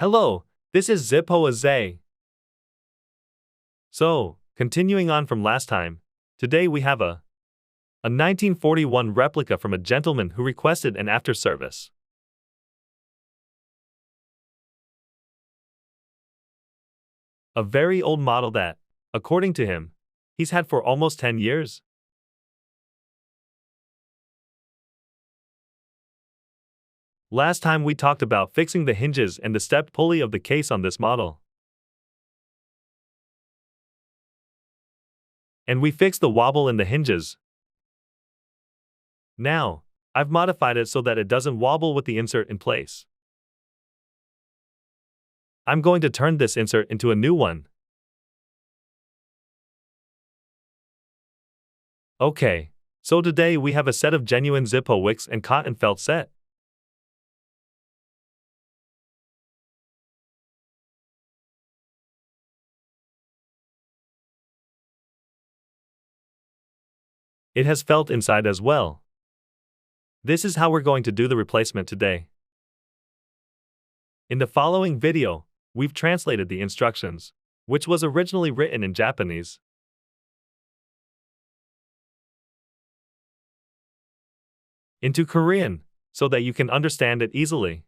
Hello, this is Zippo Care. So, continuing on from last time, today we have a 1941 replica from a gentleman who requested an after-service. A very old model that, according to him, he's had for almost 10 years. Last time we talked about fixing the hinges and the stepped pulley of the case on this model. And we fixed the wobble in the hinges. Now, I've modified it so that it doesn't wobble with the insert in place. I'm going to turn this insert into a new one. Okay, so today we have a set of genuine Zippo wicks and cotton felt set. It has felt inside as well. This is how we're going to do the replacement today. In the following video, we've translated the instructions, which was originally written in Japanese, into Korean, so that you can understand it easily.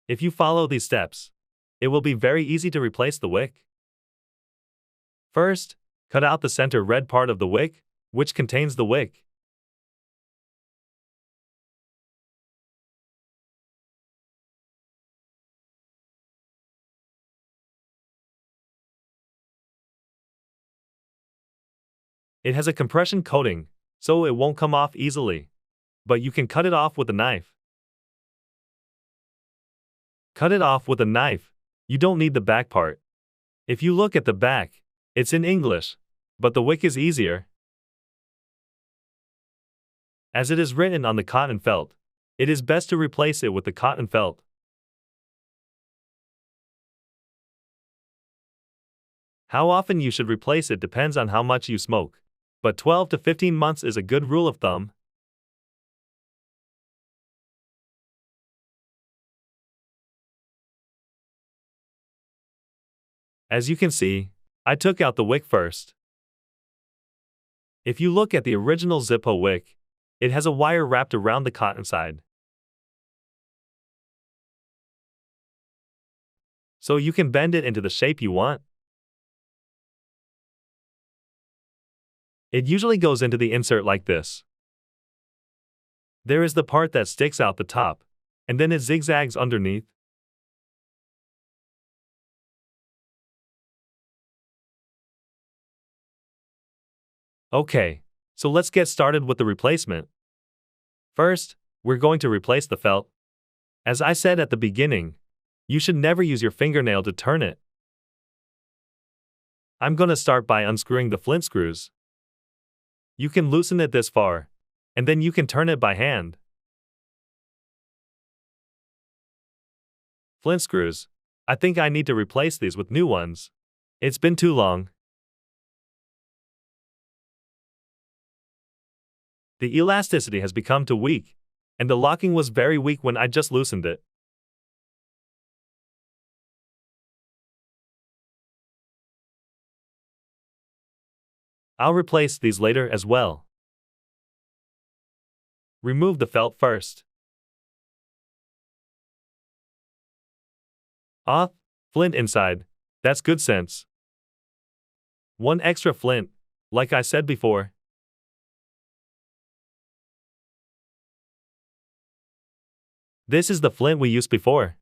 If you follow these steps, it will be very easy to replace the wick. First, cut out the center red part of the wick, which contains the wick. It has a compression coating, so it won't come off easily. But you can cut it off with a knife. Cut it off with a knife. You don't need the back part. If you look at the back, it's in English, but the wick is easier. As it is written on the cotton felt, it is best to replace it with the cotton felt. How often you should replace it depends on how much you smoke, but 12 to 15 months is a good rule of thumb. As you can see, I took out the wick first. If you look at the original Zippo wick, it has a wire wrapped around the cotton side. So you can bend it into the shape you want. It usually goes into the insert like this. There is the part that sticks out the top, and then it zigzags underneath. Okay, so let's get started with the replacement. First, we're going to replace the felt. As I said at the beginning, you should never use your fingernail to turn it. I'm going to start by unscrewing the flint screws. You can loosen it this far, and then you can turn it by hand. Flint screws. I think I need to replace these with new ones. It's been too long. The elasticity has become too weak, and the locking was very weak when I just loosened it. I'll replace these later as well. Remove the felt first. Flint inside. That's good sense. One extra flint, like I said before. This is the flint we used before.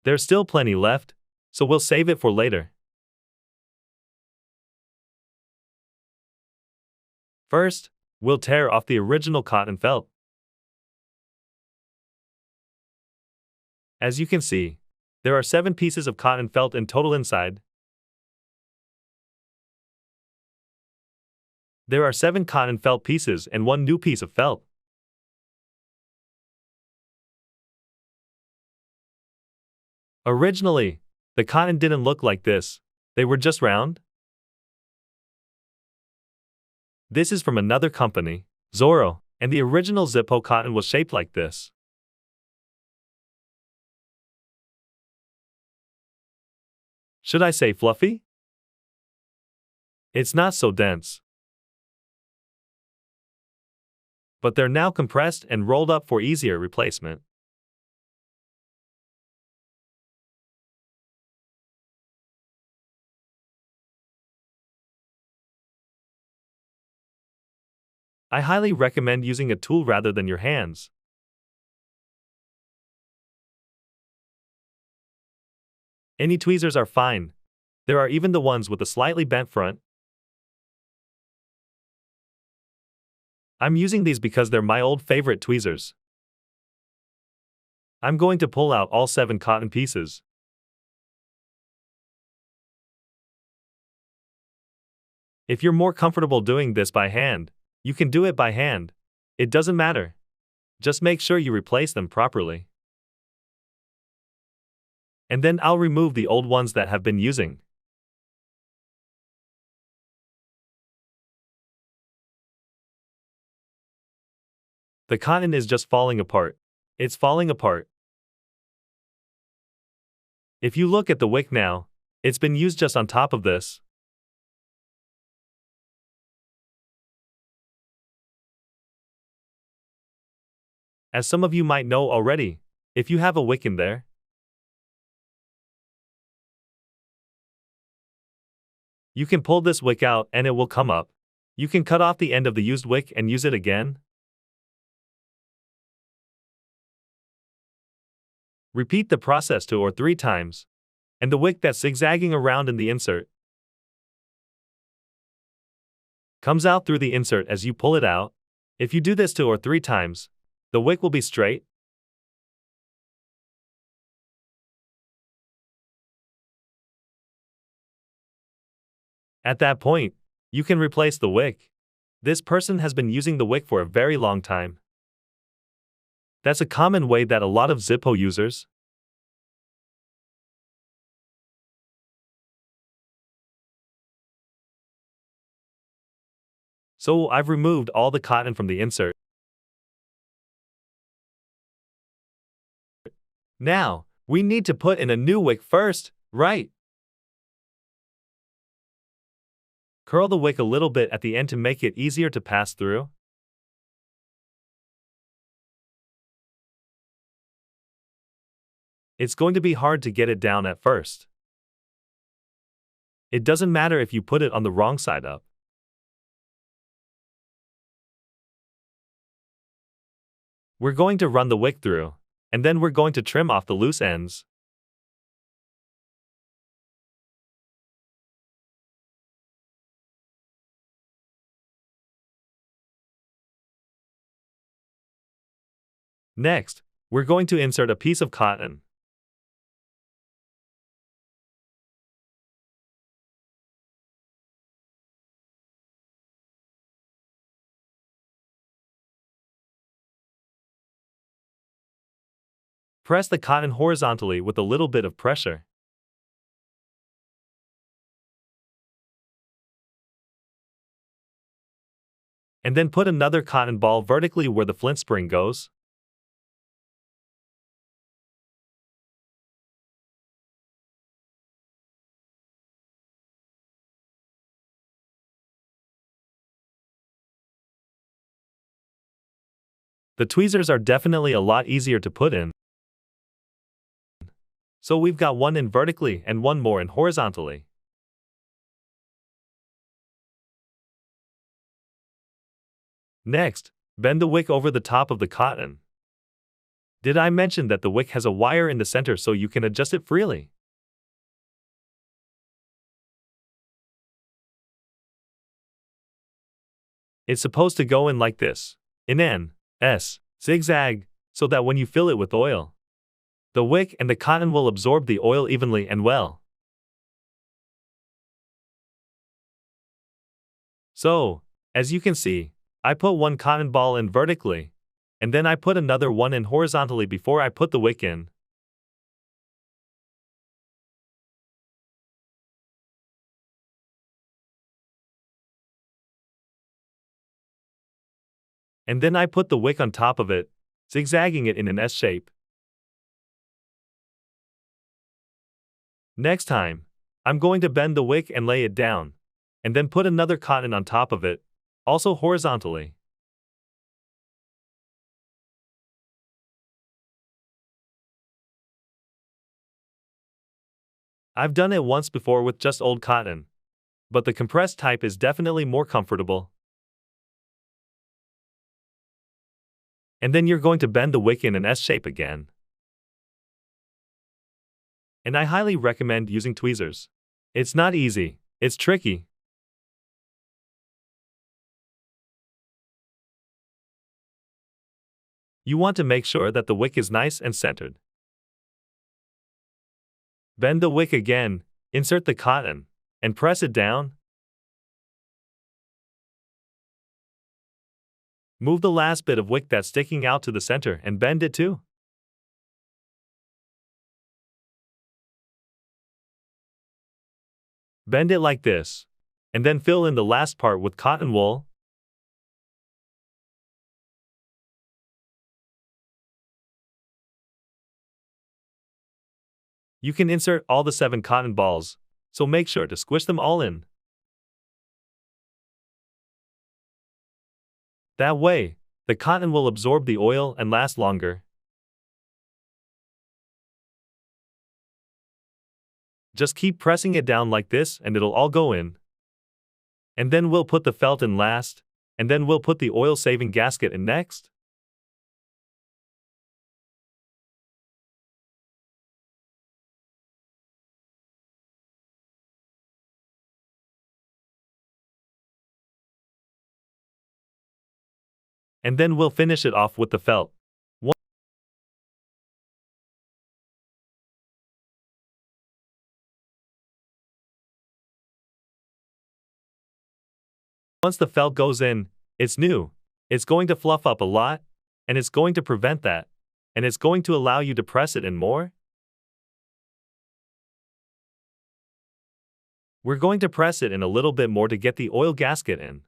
There's still plenty left, so we'll save it for later. First, we'll tear off the original cotton felt. As you can see, there are 7 pieces of cotton felt in total inside. There are 7 cotton felt pieces and 1 new piece of felt. Originally, the cotton didn't look like this, they were just round. This is from another company, Zorro, and the original Zippo cotton was shaped like this. Should I say fluffy? It's not so dense. But they're now compressed and rolled up for easier replacement. I highly recommend using a tool rather than your hands. Any tweezers are fine. There are even the ones with a slightly bent front. I'm using these because they're my old favorite tweezers. I'm going to pull out all 7 cotton pieces. If you're more comfortable doing this by hand, you can do it by hand. It doesn't matter. Just make sure you replace them properly. And then I'll remove the old ones that have been using. The cotton is just falling apart. It's falling apart. If you look at the wick now, it's been used just on top of this. As some of you might know already, if you have a wick in there, you can pull this wick out and it will come up. You can cut off the end of the used wick and use it again. Repeat the process 2 or 3 times, and the wick that's zigzagging around in the insert comes out through the insert as you pull it out. If you do this 2 or 3 times, the wick will be straight. At that point, you can replace the wick. This person has been using the wick for a very long time. That's a common way that a lot of Zippo users So I've removed all the cotton from the insert. Now, we need to put in a new wick first, right? Curl the wick a little bit at the end to make it easier to pass through. It's going to be hard to get it down at first. It doesn't matter if you put it on the wrong side up. We're going to run the wick through, and then we're going to trim off the loose ends. Next, we're going to insert a piece of cotton. Press the cotton horizontally with a little bit of pressure. And then put another cotton ball vertically where the flint spring goes. The tweezers are definitely a lot easier to put in. So we've got one in vertically and one more in horizontally. Next, bend the wick over the top of the cotton. Did I mention that the wick has a wire in the center so you can adjust it freely? It's supposed to go in like this, in N, S, zigzag, so that when you fill it with oil, the wick and the cotton will absorb the oil evenly and well. So, as you can see, I put one cotton ball in vertically, and then I put another one in horizontally before I put the wick in. And then I put the wick on top of it, zigzagging it in an S shape. Next time, I'm going to bend the wick and lay it down, and then put another cotton on top of it, also horizontally. I've done it once before with just old cotton, but the compressed type is definitely more comfortable. And then you're going to bend the wick in an S shape again. And I highly recommend using tweezers. It's not easy, it's tricky. You want to make sure that the wick is nice and centered. Bend the wick again, insert the cotton, and press it down. Move the last bit of wick that's sticking out to the center and bend it too. Bend it like this, and then fill in the last part with cotton wool. You can insert all the 7 cotton balls, so make sure to squish them all in. That way, the cotton will absorb the oil and last longer. Just keep pressing it down like this and it'll all go in. And then we'll put the felt in last, and then we'll put the oil-saving gasket in next. And then we'll finish it off with the felt. Once the felt goes in, it's new. It's going to fluff up a lot, and it's going to prevent that, and it's going to allow you to press it in more. We're going to press it in a little bit more to get the oil gasket in.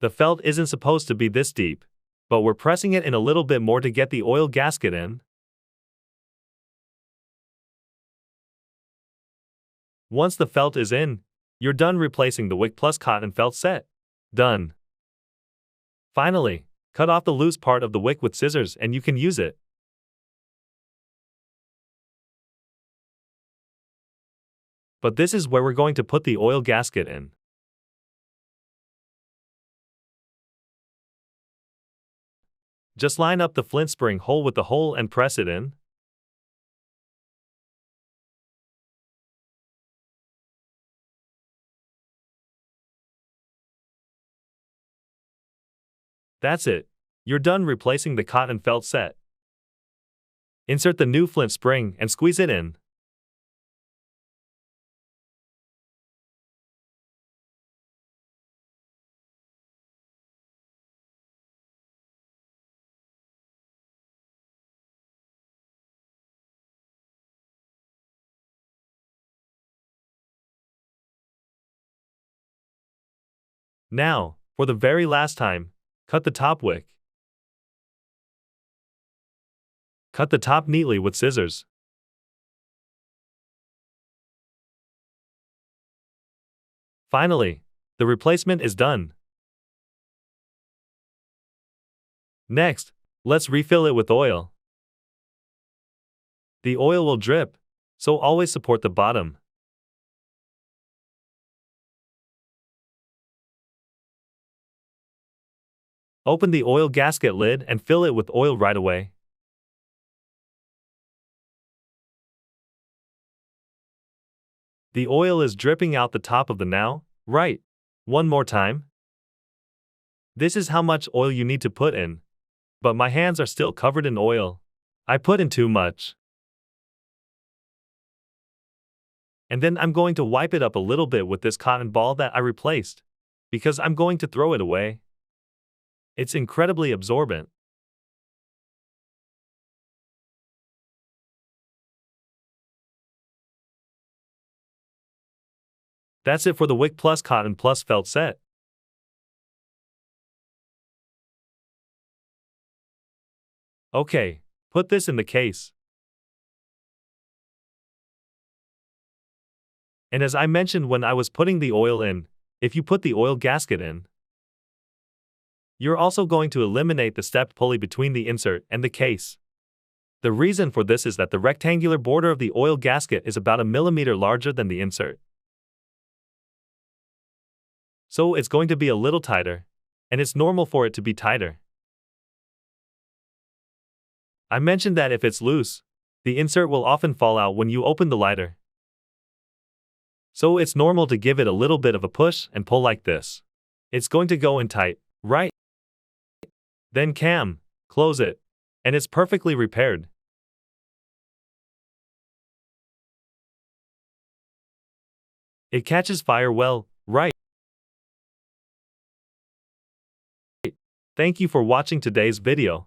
The felt isn't supposed to be this deep, but we're pressing it in a little bit more to get the oil gasket in. Once the felt is in, you're done replacing the wick plus cotton felt set. Done. Finally, cut off the loose part of the wick with scissors and you can use it. But this is where we're going to put the oil gasket in. Just line up the flint spring hole with the hole and press it in. That's it. You're done replacing the cotton felt set. Insert the new flint spring and squeeze it in. Now, for the very last time, cut the top wick. Cut the top neatly with scissors. Finally, the replacement is done. Next, let's refill it with oil. The oil will drip, so always support the bottom. Open the oil gasket lid and fill it with oil right away. The oil is dripping out the top of the now, right? One more time. This is how much oil you need to put in. But my hands are still covered in oil. I put in too much. And then I'm going to wipe it up a little bit with this cotton ball that I replaced, because I'm going to throw it away. It's incredibly absorbent. That's it for the Wick Plus Cotton Plus Felt set. Okay, put this in the case. And as I mentioned when I was putting the oil in, if you put the oil gasket in, you're also going to eliminate the stepped pulley between the insert and the case. The reason for this is that the rectangular border of the oil gasket is about a millimeter larger than the insert. So it's going to be a little tighter, and it's normal for it to be tighter. I mentioned that if it's loose, the insert will often fall out when you open the lighter. So it's normal to give it a little bit of a push and pull like this. It's going to go in tight, right? Then close it, and it's perfectly repaired. It catches fire well, right? Thank you for watching today's video.